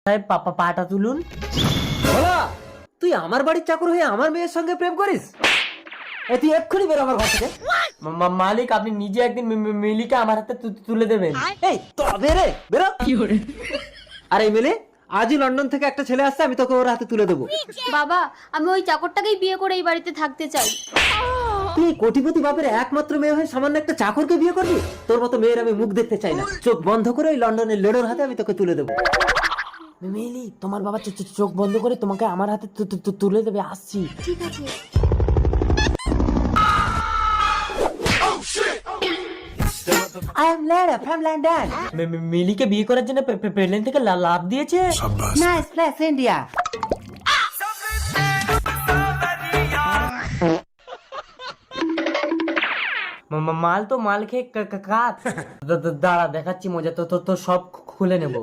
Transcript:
পাটা তুলুন। ভোলা, তুই আমার বাড়ির চাকর হয়ে আমার মেয়ের সঙ্গে প্রেম করিস? তুই এক্ষুনি বেরো আমার ঘর থেকে। মালিক, আপনি নিজে একদিন মিলিকে আমার হাতে তুলে দেবেন। এই তবে রে, বেরো। আরে মিলি, আজই লন্ডন থেকে একটা ছেলে আসছে, আমি তোকে ওর হাতে তুলে দেবো। বাবা, আমি ওই চাকরটাকেই বিয়ে করে এই বাড়িতে থাকতে চাই। তুই কোটিপতি বাপের একমাত্র মেয়ে হয়ে সামান্য একটা চাকরকে বিয়ে করবি? তোর মতো মেয়ের আমি মুখ দেখতে চাই না। চোখ বন্ধ করে ওই লন্ডনের লেডোর হাতে আমি তোকে তুলে দেবো। মিলি, তোমার বাবা চোখ বন্ধ করে তোমাকে আমার হাতে তুলে দেবে। আসছি। ঠিক আছে। I am Lara from London. মিলিকে বিয়ে করার জন্য প্লেন থেকে লাভ দিয়েছে। Nice place, India. মাল তো মাল খেয়ে কাত। দাঁড়া, দেখাচ্ছি মজা। তো সব খুলে নেবো।